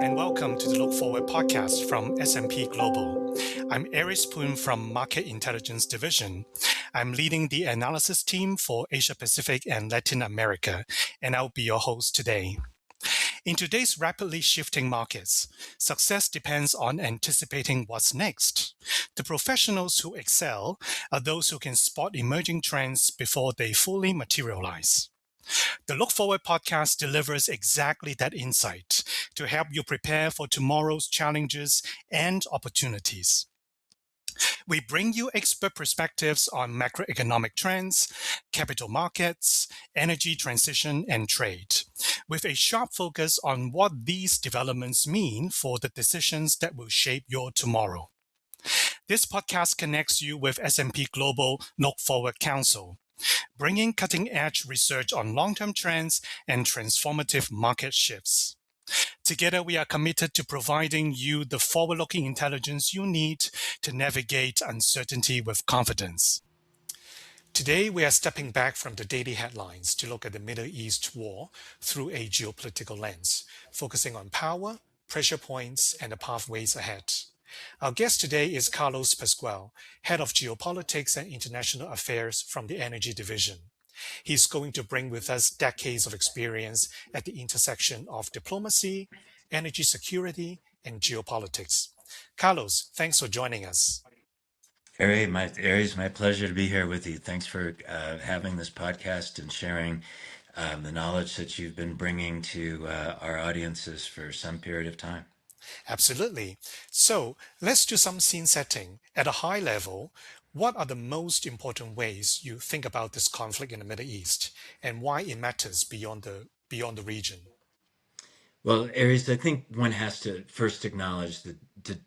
and welcome to the Look Forward podcast from S&P Global. I'm Aries Poon from Market Intelligence Division. I'm leading the analysis team for Asia Pacific and Latin America, and I'll be your host today. In today's rapidly shifting markets, success depends on anticipating what's next. The professionals who excel are those who can spot emerging trends before they fully materialize. The Look Forward podcast delivers exactly that insight to help you prepare for tomorrow's challenges and opportunities. We bring you expert perspectives on macroeconomic trends, capital markets, energy transition, and trade, with a sharp focus on what these developments mean for the decisions that will shape your tomorrow. This podcast connects you with S&P Global Look Forward Council, bringing cutting-edge research on long-term trends and transformative market shifts. Together, we are committed to providing you the forward-looking intelligence you need to navigate uncertainty with confidence. Today, we are stepping back from the daily headlines to look at the Middle East war through a geopolitical lens, focusing on power, pressure points, and the pathways ahead. Our guest today is Carlos Pascual, Head of Geopolitics and International Affairs from the Energy Division. He's going to bring with us decades of experience at the intersection of diplomacy, energy security, and geopolitics. Carlos, thanks for joining us. Aries, my pleasure to be here with you. Thanks for having this podcast and sharing the knowledge that you've been bringing to our audiences for some period of time. Absolutely. So let's do some scene setting. At a high level, what are the most important ways you think about this conflict in the Middle East and why it matters beyond the region? Well, Aries, I think one has to first acknowledge the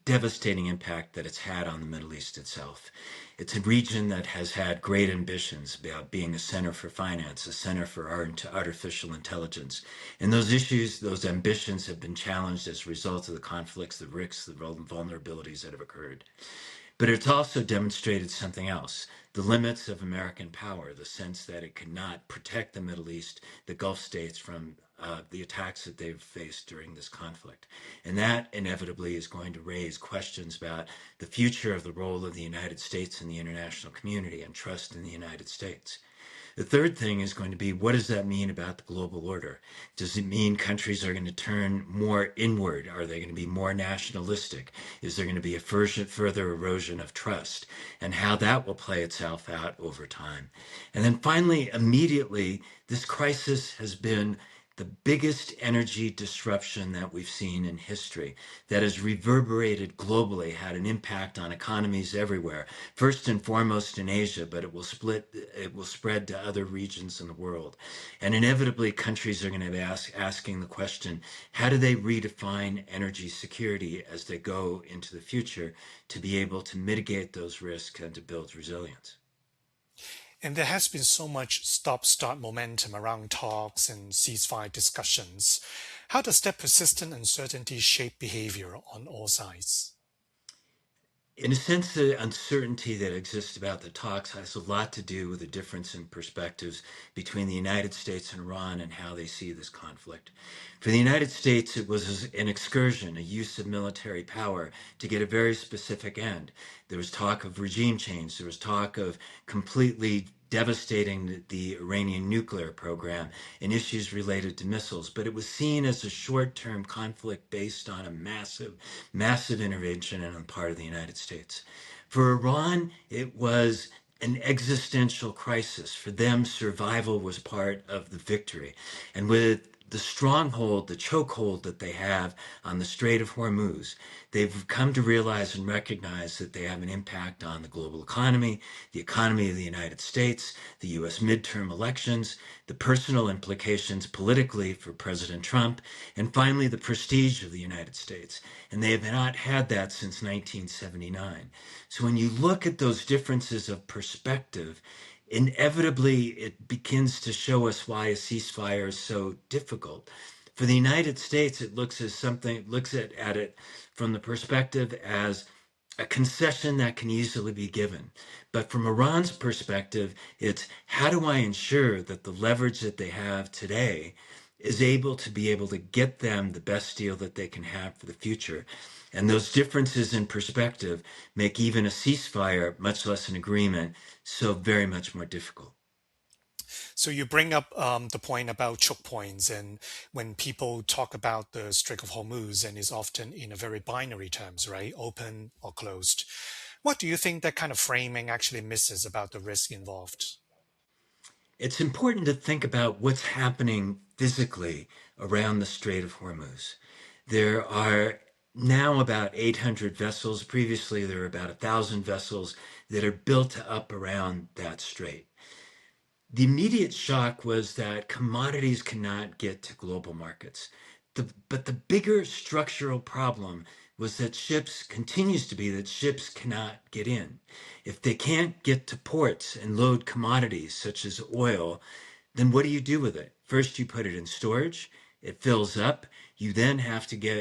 devastating impact that it's had on the Middle East itself. It's a region that has had great ambitions about being a center for finance, a center for artificial intelligence. And those issues, those ambitions have been challenged as a result of the conflicts, the risks, the vulnerabilities that have occurred. But it's also demonstrated something else, the limits of American power, the sense that it cannot protect the Middle East, the Gulf states from the attacks that they've faced during this conflict. And that inevitably is going to raise questions about the future of the role of the United States in the international community and trust in the United States. The third thing is going to be, what does that mean about the global order? Does it mean countries are going to turn more inward? Are they going to be more nationalistic? Is there going to be a further erosion of trust? And how that will play itself out over time. And then finally, immediately, this crisis has been the biggest energy disruption that we've seen in history that has reverberated globally, had an impact on economies everywhere, first and foremost in Asia, but it will spread to other regions in the world. And inevitably, countries are going to be asking the question, how do they redefine energy security as they go into the future to be able to mitigate those risks and to build resilience? And there has been so much stop-start momentum around talks and ceasefire discussions. How does that persistent uncertainty shape behavior on all sides? In a sense, the uncertainty that exists about the talks has a lot to do with the difference in perspectives between the United States and Iran and how they see this conflict. For the United States, it was an excursion, a use of military power to get a very specific end. There was talk of regime change. There was talk of completely devastating the Iranian nuclear program and issues related to missiles, but it was seen as a short-term conflict based on a massive intervention on the part of the United States. For Iran, it was an existential crisis. For them, survival was part of the victory. And with the stronghold, the chokehold that they have on the Strait of Hormuz, they've come to realize and recognize that they have an impact on the global economy, the economy of the United States, the U.S. midterm elections, the personal implications politically for President Trump, and finally the prestige of the United States. And they have not had that since 1979. So when you look at those differences of perspective, inevitably it begins to show us why a ceasefire is so difficult. For the United States, it looks at it from the perspective as a concession that can easily be given. But from Iran's perspective, it's how do I ensure that the leverage that they have today is able to get them the best deal that they can have for the future. And those differences in perspective make even a ceasefire, much less an agreement, so very much more difficult. So you bring up the point about choke points, and when people talk about the Strait of Hormuz, and it's often in a very binary terms, right? Open or closed. What do you think that kind of framing actually misses about the risk involved? It's important to think about what's happening physically around the Strait of Hormuz. There are now about 800 vessels. Previously, there were about 1,000 vessels that are built up around that strait. The immediate shock was that commodities cannot get to global markets. But the bigger structural problem was that continues to be that ships cannot get in. If they can't get to ports and load commodities such as oil, then what do you do with it? First, you put it in storage. It fills up. You then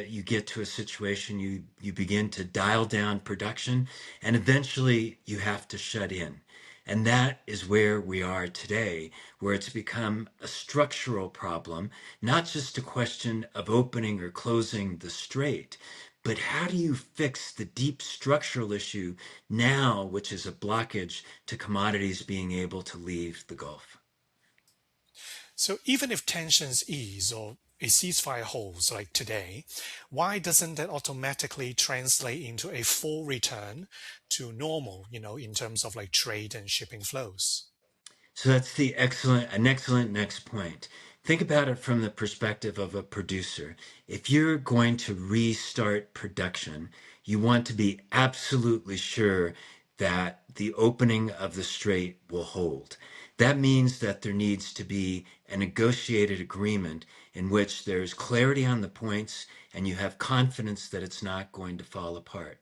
you get to a situation, you begin to dial down production, and eventually you have to shut in. And that is where we are today, where it's become a structural problem, not just a question of opening or closing the strait, but how do you fix the deep structural issue now, which is a blockage to commodities being able to leave the Gulf? So even if tensions ease or a ceasefire holds like today, why doesn't that automatically translate into a full return to normal, in terms of like trade and shipping flows? So that's an excellent next point. Think about it from the perspective of a producer. If you're going to restart production, you want to be absolutely sure that the opening of the strait will hold. That means that there needs to be a negotiated agreement in which there's clarity on the points and you have confidence that it's not going to fall apart.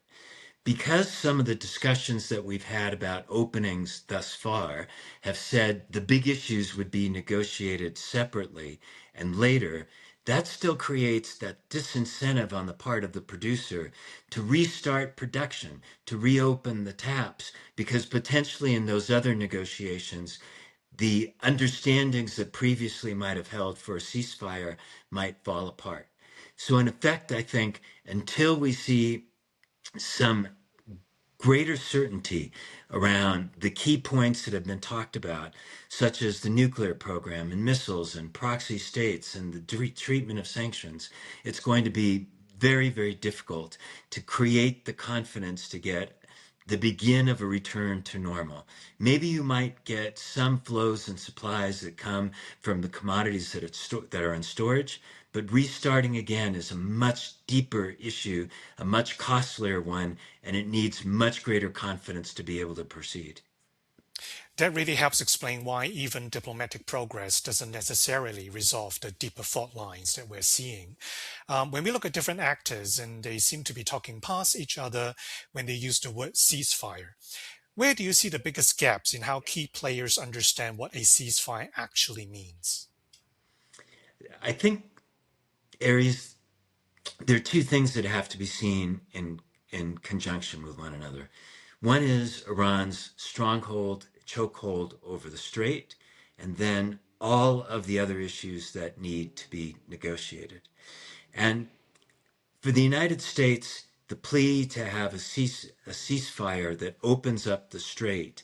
Because some of the discussions that we've had about openings thus far have said the big issues would be negotiated separately and later, that still creates that disincentive on the part of the producer to restart production, to reopen the taps, because potentially in those other negotiations, the understandings that previously might have held for a ceasefire might fall apart. So in effect, I think until we see some greater certainty around the key points that have been talked about, such as the nuclear program and missiles and proxy states and the treatment of sanctions, it's going to be very, very difficult to create the confidence to get the begin of a return to normal. Maybe you might get some flows and supplies that come from the commodities that are in storage, but restarting again is a much deeper issue, a much costlier one, and it needs much greater confidence to be able to proceed. That really helps explain why even diplomatic progress doesn't necessarily resolve the deeper fault lines that we're seeing. When we look at different actors and they seem to be talking past each other when they use the word ceasefire, where do you see the biggest gaps in how key players understand what a ceasefire actually means? I think, Aries, there are two things that have to be seen in conjunction with one another. One is Iran's stronghold, chokehold over the strait, and then all of the other issues that need to be negotiated. And for the United States, the plea to have a ceasefire that opens up the strait,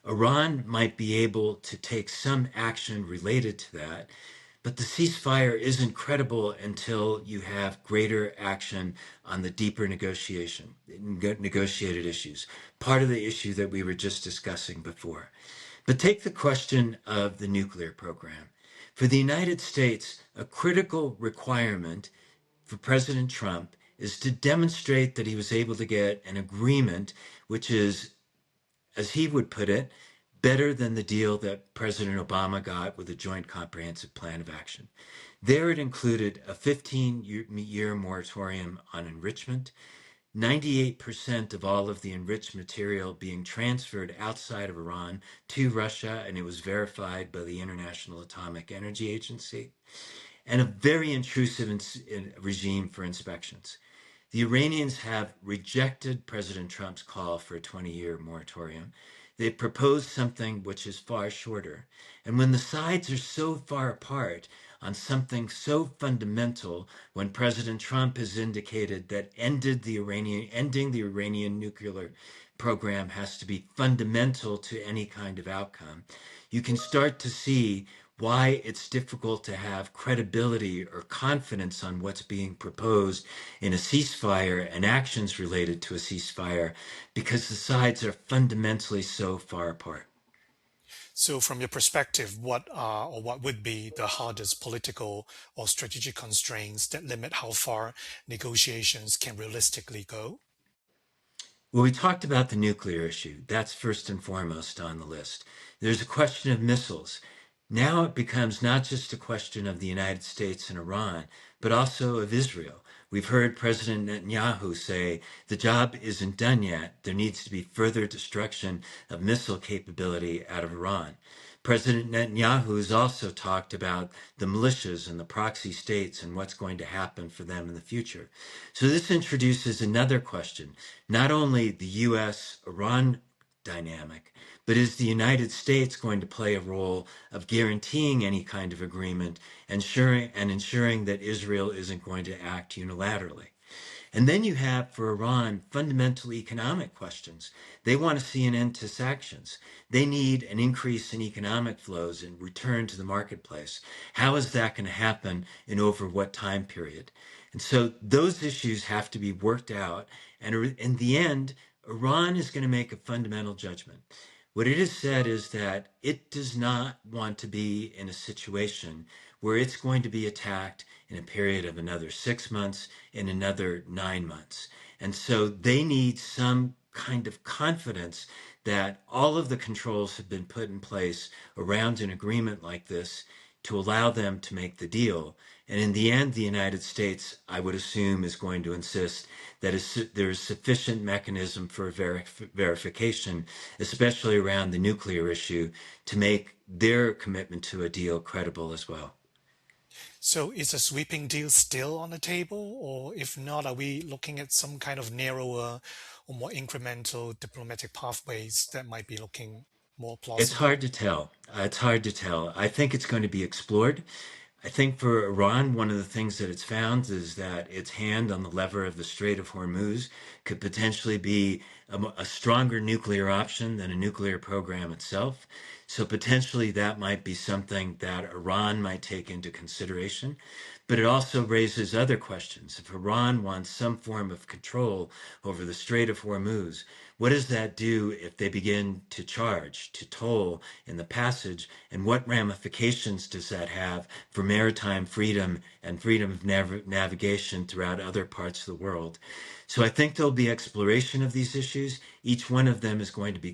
Iran might be able to take some action related to that, but the ceasefire isn't credible until you have greater action on the deeper negotiated issues, part of the issue that we were just discussing before. But take the question of the nuclear program. For the United States, a critical requirement for President Trump is to demonstrate that he was able to get an agreement which is, as he would put it, better than the deal that President Obama got with the Joint Comprehensive Plan of Action. There it included a 15-year moratorium on enrichment, 98% of all of the enriched material being transferred outside of Iran to Russia, and it was verified by the International Atomic Energy Agency, and a very intrusive regime for inspections. The Iranians have rejected President Trump's call for a 20-year moratorium. They've proposed something which is far shorter. And when the sides are so far apart on something so fundamental when President Trump has indicated that ending the Iranian nuclear program has to be fundamental to any kind of outcome, you can start to see why it's difficult to have credibility or confidence on what's being proposed in a ceasefire and actions related to a ceasefire because the sides are fundamentally so far apart. So, from your perspective, what are or what would be the hardest political or strategic constraints that limit how far negotiations can realistically go? Well, we talked about the nuclear issue. That's first and foremost on the list. There's a question of missiles. Now it becomes not just a question of the United States and Iran, but also of Israel. We've heard President Netanyahu say the job isn't done yet. There needs to be further destruction of missile capability out of Iran. President Netanyahu has also talked about the militias and the proxy states and what's going to happen for them in the future. So this introduces another question, not only the U.S.-Iran dynamic, but is the United States going to play a role of guaranteeing any kind of agreement and ensuring that Israel isn't going to act unilaterally? And then you have, for Iran, fundamental economic questions. They want to see an end to sanctions. They need an increase in economic flows and return to the marketplace. How is that going to happen and over what time period? And so those issues have to be worked out. And in the end, Iran is going to make a fundamental judgment. What it has said is that it does not want to be in a situation where it's going to be attacked in a period of another 6 months, in another 9 months. And so they need some kind of confidence that all of the controls have been put in place around an agreement like this to allow them to make the deal. And in the end, the United States, I would assume, is going to insist that there is sufficient mechanism for verification, especially around the nuclear issue, to make their commitment to a deal credible as well. So, is a sweeping deal still on the table? Or if not, are we looking at some kind of narrower or more incremental diplomatic pathways that might be looking more It's hard plausible? to tell. It's hard to tell. I think it's going to be explored. I think for Iran, one of the things that it's found is that its hand on the lever of the Strait of Hormuz could potentially be a stronger nuclear option than a nuclear program itself. So potentially that might be something that Iran might take into consideration. But it also raises other questions. If Iran wants some form of control over the Strait of Hormuz, what does that do if they begin to charge, to toll in the passage? And what ramifications does that have for maritime freedom and freedom of navigation throughout other parts of the world? So I think there'll be exploration of these issues. Each one of them is going to be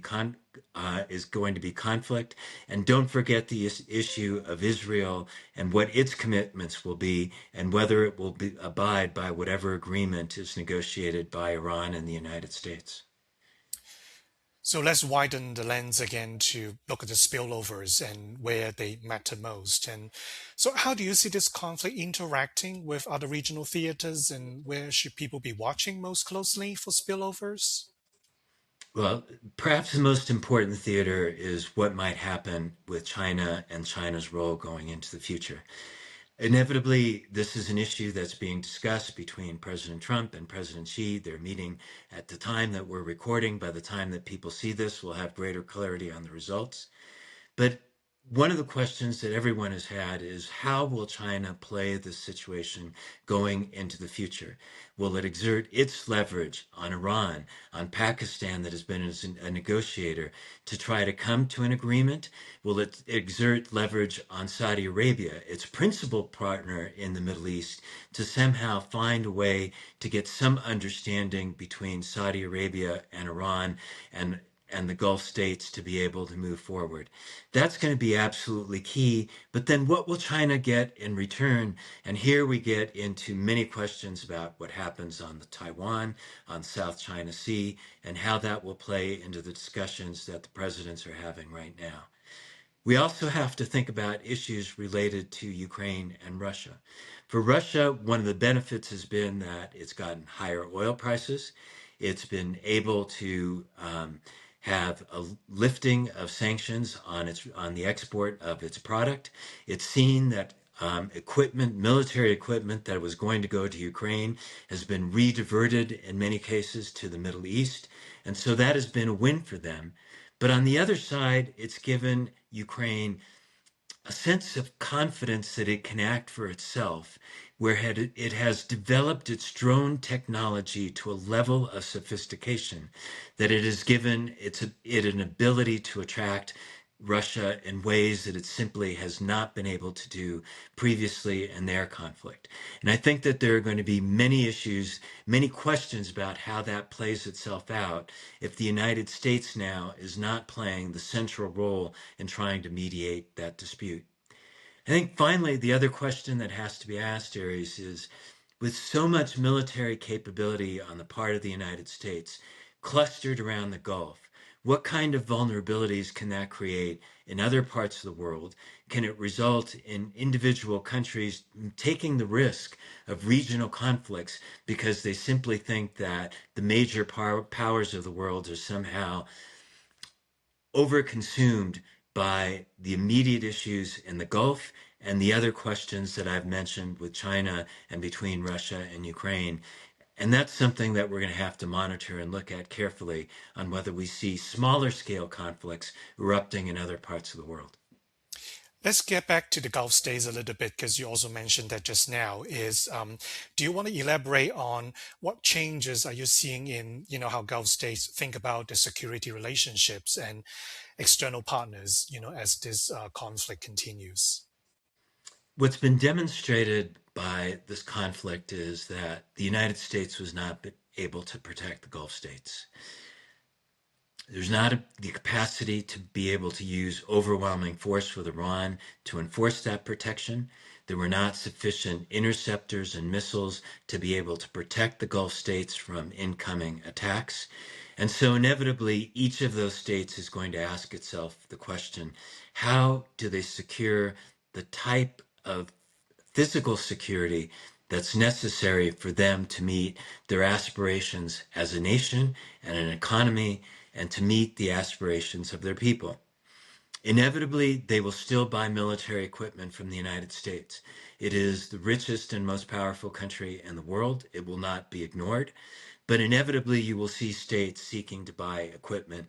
conflict. And don't forget the issue of Israel and what its commitments will be and whether it will abide by whatever agreement is negotiated by Iran and the United States. So let's widen the lens again to look at the spillovers and where they matter most. And so, how do you see this conflict interacting with other regional theaters, and where should people be watching most closely for spillovers? Well, perhaps the most important theater is what might happen with China and China's role going into the future. Inevitably, this is an issue that's being discussed between President Trump and President Xi. They're meeting at the time that we're recording. By the time that people see this, we'll have greater clarity on the results. But one of the questions that everyone has had is how will China play this situation going into the future? Will it exert its leverage on Iran, on Pakistan that has been as a negotiator to try to come to an agreement? Will it exert leverage on Saudi Arabia, its principal partner in the Middle East, to somehow find a way to get some understanding between Saudi Arabia and Iran and the Gulf states to be able to move forward? That's going to be absolutely key. But then what will China get in return? And here we get into many questions about what happens on the Taiwan, on South China Sea, and how that will play into the discussions that the presidents are having right now. We also have to think about issues related to Ukraine and Russia. For Russia, one of the benefits has been that it's gotten higher oil prices. It's been able to have a lifting of sanctions on the export of its product. It's seen that Equipment, military equipment that was going to go to Ukraine has been re-diverted in many cases to the Middle East. And so that has been a win for them. But on the other side, it's given Ukraine a sense of confidence that it can act for itself, where it has developed its drone technology to a level of sophistication that it has given it an ability to attract Russia in ways that it simply has not been able to do previously in their conflict. And I think that there are going to be many issues, many questions about how that plays itself out if the United States now is not playing the central role in trying to mediate that dispute. I think finally, the other question that has to be asked, Aries, is with so much military capability on the part of the United States clustered around the Gulf, what kind of vulnerabilities can that create in other parts of the world? Can it result in individual countries taking the risk of regional conflicts because they simply think that the major powers of the world are somehow overconsumed by the immediate issues in the Gulf and the other questions that I've mentioned with China and between Russia and Ukraine? And that's something that we're going to have to monitor and look at carefully on whether we see smaller scale conflicts erupting in other parts of the world. Let's get back to the Gulf states a little bit because you also mentioned that just now. Do you want to elaborate on what changes are you seeing in, how Gulf states think about the security relationships and external partners, as this conflict continues? What's been demonstrated by this conflict is that the United States was not able to protect the Gulf states. There's not the capacity to be able to use overwhelming force with Iran to enforce that protection. There were not sufficient interceptors and missiles to be able to protect the Gulf states from incoming attacks. And so inevitably, each of those states is going to ask itself the question, how do they secure the type of physical security that's necessary for them to meet their aspirations as a nation and an economy and to meet the aspirations of their people? Inevitably, they will still buy military equipment from the United States. It is the richest and most powerful country in the world. It will not be ignored. But inevitably, you will see states seeking to buy equipment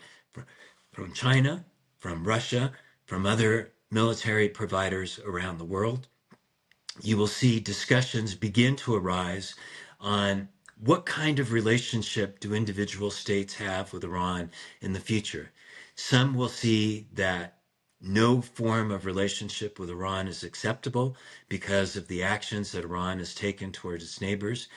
from China, from Russia, from other military providers around the world. You will see discussions begin to arise on what kind of relationship do individual states have with Iran in the future. Some will see that no form of relationship with Iran is acceptable because of the actions that Iran has taken towards its neighbors.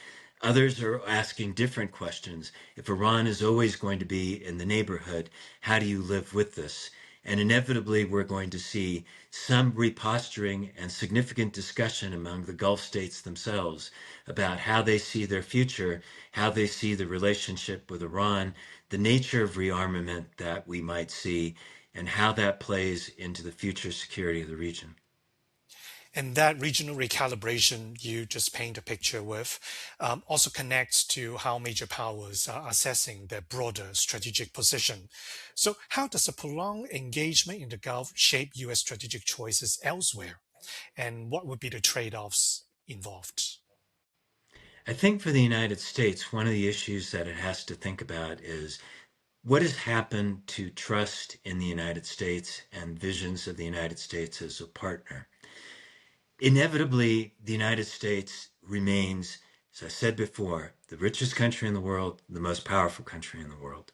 Others are asking different questions. If Iran is always going to be in the neighborhood, how do you live with this? And inevitably, we're going to see some reposturing and significant discussion among the Gulf states themselves about how they see their future, how they see the relationship with Iran, the nature of rearmament that we might see, and how that plays into the future security of the region. And that regional recalibration you just paint a picture with also connects to how major powers are assessing their broader strategic position. So, how does a prolonged engagement in the Gulf shape U.S. strategic choices elsewhere? And what would be the trade offs involved? I think for the United States, one of the issues that it has to think about is what has happened to trust in the United States and visions of the United States as a partner. Inevitably, the United States remains, as I said before, the richest country in the world, the most powerful country in the world.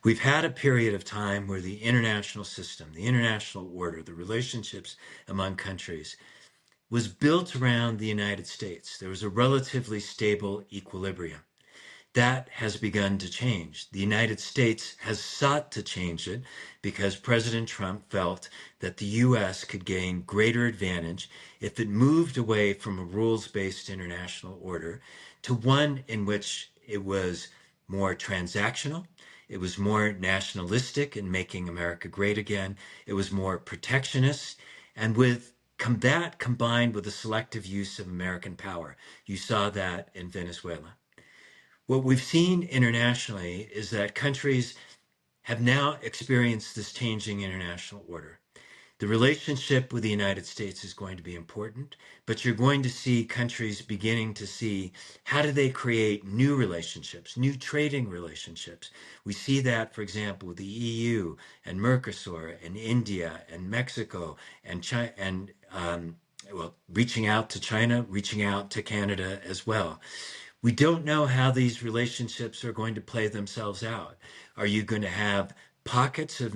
We've had a period of time where the international system, the international order, the relationships among countries was built around the United States. There was a relatively stable equilibrium. That has begun to change. The United States has sought to change it because President Trump felt that the U.S. could gain greater advantage if it moved away from a rules-based international order to one in which it was more transactional, it was more nationalistic in making America great again, it was more protectionist, and with that combined with the selective use of American power. You saw that in Venezuela. What we've seen internationally is that countries have now experienced this changing international order. The relationship with the United States is going to be important, but you're going to see countries beginning to see how do they create new relationships, new trading relationships. We see that, for example, with the EU and Mercosur and India and Mexico and China and reaching out to China, reaching out to Canada as well. We don't know how these relationships are going to play themselves out. Are you going to have pockets of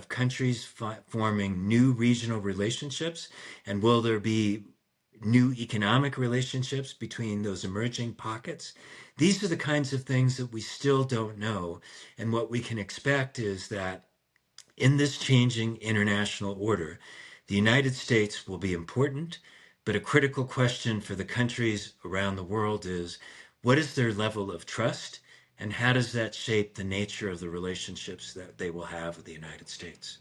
countries forming new regional relationships? And will there be new economic relationships between those emerging pockets? These are the kinds of things that we still don't know. And what we can expect is that in this changing international order, the United States will be important, but a critical question for the countries around the world is what is their level of trust, and how does that shape the nature of the relationships that they will have with the United States?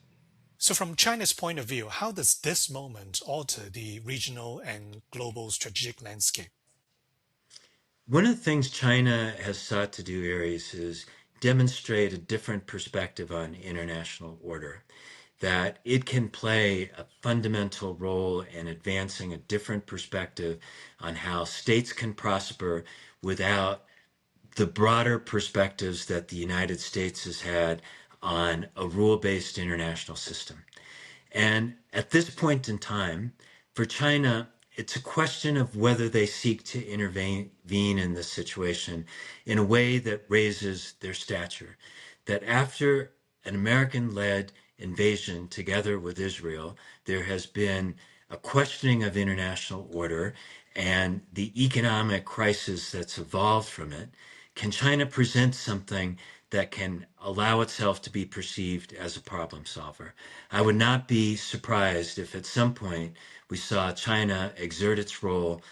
So, from China's point of view, how does this moment alter the regional and global strategic landscape? One of the things China has sought to do, Aries, is demonstrate a different perspective on international order, that it can play a fundamental role in advancing a different perspective on how states can prosper without the broader perspectives that the United States has had on a rule-based international system. And at this point in time, for China, it's a question of whether they seek to intervene in this situation in a way that raises their stature. That after an American led invasion together with Israel, there has been a questioning of international order and the economic crisis that's evolved from it. Can China present something that can allow itself to be perceived as a problem solver? I would not be surprised if at some point we saw China exert its role,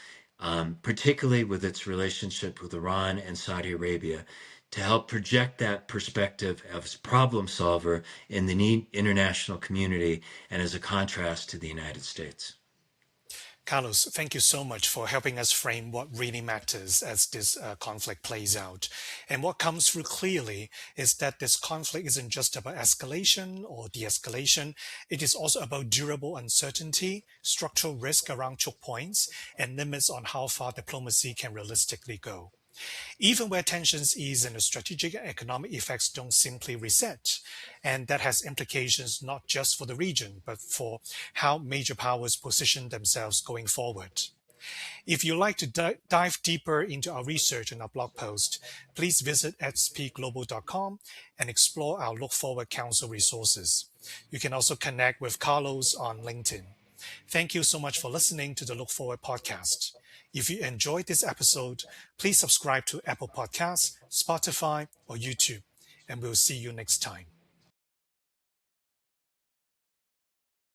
particularly with its relationship with Iran and Saudi Arabia, to help project that perspective as problem solver in the international community and as a contrast to the United States. Carlos, thank you so much for helping us frame what really matters as this conflict plays out. And what comes through clearly is that this conflict isn't just about escalation or de escalation, it is also about durable uncertainty, structural risk around choke points, and limits on how far diplomacy can realistically go. Even where tensions ease and the strategic and economic effects don't simply reset. And that has implications not just for the region, but for how major powers position themselves going forward. If you'd like to dive deeper into our research and our blog post, please visit spglobal.com and explore our Look Forward Council resources. You can also connect with Carlos on LinkedIn. Thank you so much for listening to the Look Forward podcast. If you enjoyed this episode, please subscribe to Apple Podcasts, Spotify, or YouTube, and we'll see you next time.